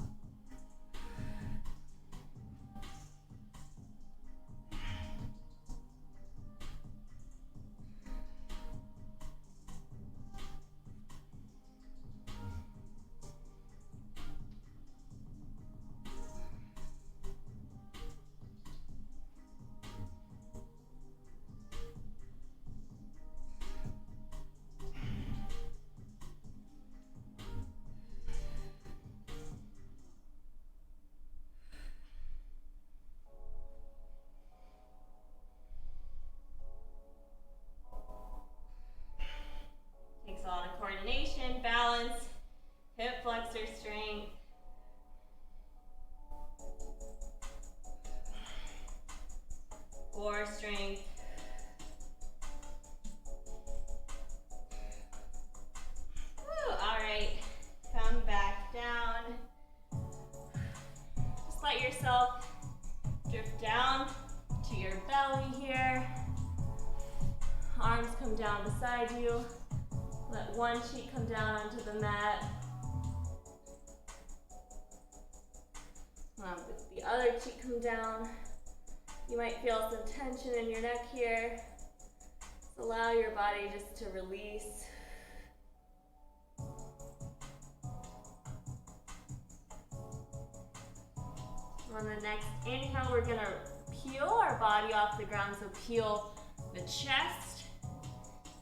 Speaker 1: Takes a lot of coordination, balance, hip flexor strength. Core strength. Woo, all right, come back down. Just let yourself drift down to your belly here. Arms come down beside you. Let one cheek come down onto the mat. The other cheek come down. You might feel some tension in your neck here. Just allow your body just to release. On the next inhale, we're gonna peel our body off the ground. So peel the chest.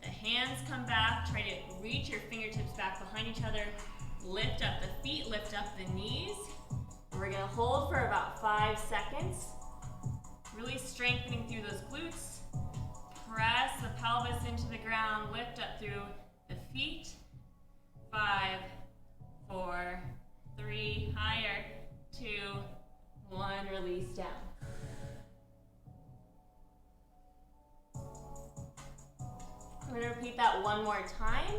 Speaker 1: The hands come back. Try to reach your fingertips back behind each other. Lift up the feet, lift up the knees. We're gonna hold for about 5 seconds. Really strengthening through those glutes. Press the pelvis into the ground. Lift up through the feet. 5, 4, 3, higher, 2, 1, release down. I'm going to repeat that one more time.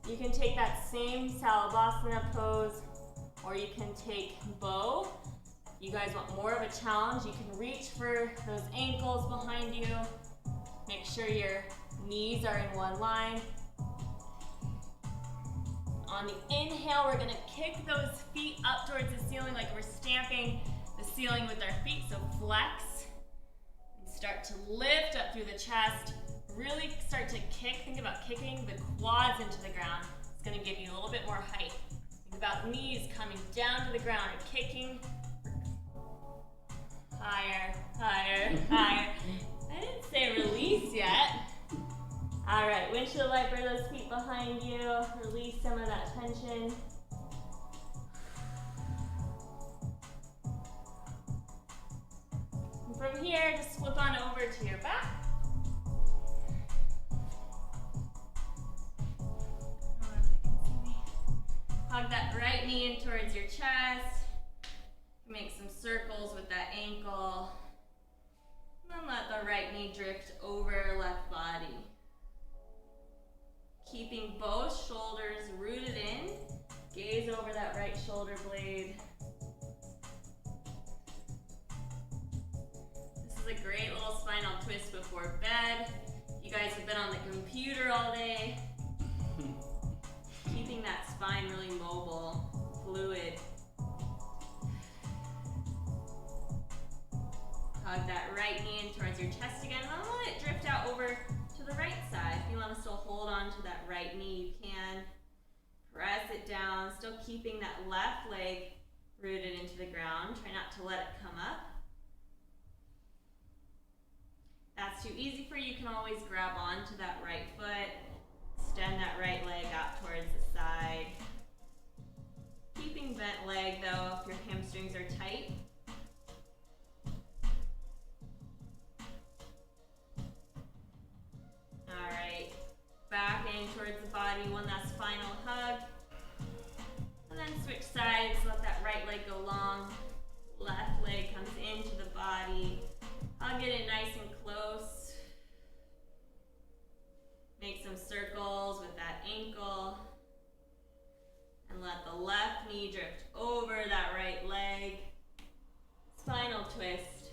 Speaker 1: You can take that same Salabhasana pose, or you can take bow. If you guys want more of a challenge, you can reach for those ankles behind you. Make sure your knees are in one line. On the inhale, we're going to kick those feet up towards the ceiling like we're stamping the ceiling with our feet. So flex and start to lift up through the chest. Really start to kick. Think about kicking the quads into the ground. It's going to give you a little bit more height. Think about knees coming down to the ground and kicking. Higher, higher, higher. I didn't say release yet. All right, windshield wiper those feet behind you. Release some of that tension. And from here, just flip on over to your back. Hug that right knee in towards your chest. Make some circles with that ankle. And then let the right knee drift over left body. Keeping both shoulders rooted in. Gaze over that right shoulder blade. This is a great little spinal twist before bed. You guys have been on the computer all day. Keeping that spine really mobile, fluid. Hug that right knee in towards your chest again. And then let it drift out over to the right side. If you want to still hold on to that right knee, you can. Press it down, still keeping that left leg rooted into the ground. Try not to let it come up. If that's too easy for you, you can always grab onto that right foot. Extend that right leg out towards the side. Keeping bent leg though if your hamstrings are tight. Alright, back in towards the body, one last final hug. And then switch sides, let that right leg go long. Left leg comes into the body. I'll get it nice and close. Make some circles with that ankle. And let the left knee drift over that right leg. Spinal twist.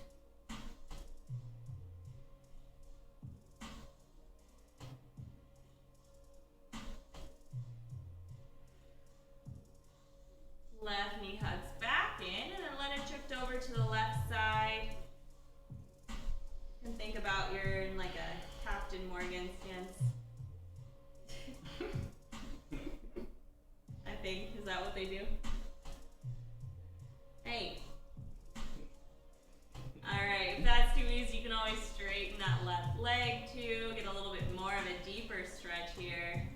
Speaker 1: Left knee hugs back in, and then let it drift over to the left side. And think about you're in like a Captain Morgan stance. I think, is that what they do? Hey. Alright, if that's too easy, you can always straighten that left leg too. Get a little bit more of a deeper stretch here.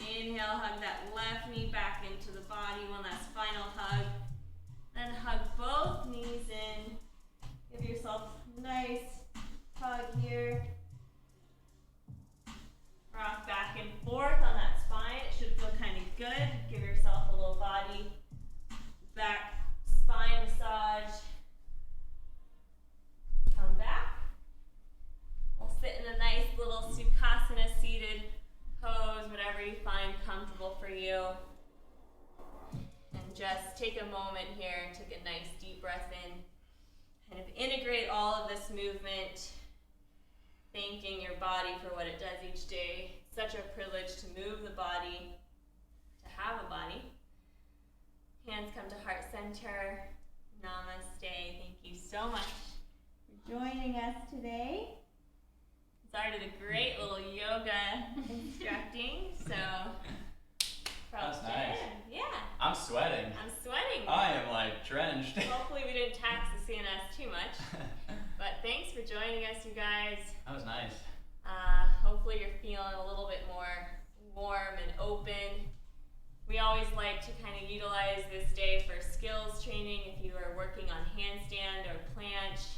Speaker 1: Inhale, hug that left knee back into the body. One last final hug. Then hug both knees in. Give yourself a nice hug here. Rock back and forth on that spine. It should feel kind of good. Give yourself a little body back spine massage. Come back. We'll sit in a nice little Sukhasana seated pose, whatever you find comfortable for you. And just take a moment here and take a nice deep breath in. Kind of integrate all of this movement, thanking your body for what it does each day. Such a privilege to move the body, to have a body. Hands come to heart center. Namaste. Thank you so much for joining us today. Zara did a great little yoga instructing, so props
Speaker 2: That's nice.
Speaker 1: to him. Yeah.
Speaker 2: I'm sweating.
Speaker 1: I'm sweating.
Speaker 2: I am like drenched.
Speaker 1: Hopefully we didn't tax the CNS too much. But thanks for joining us, you guys.
Speaker 2: That was nice.
Speaker 1: Hopefully you're feeling a little bit more warm and open. We always like to kind of utilize this day for skills training if you are working on handstand or planche.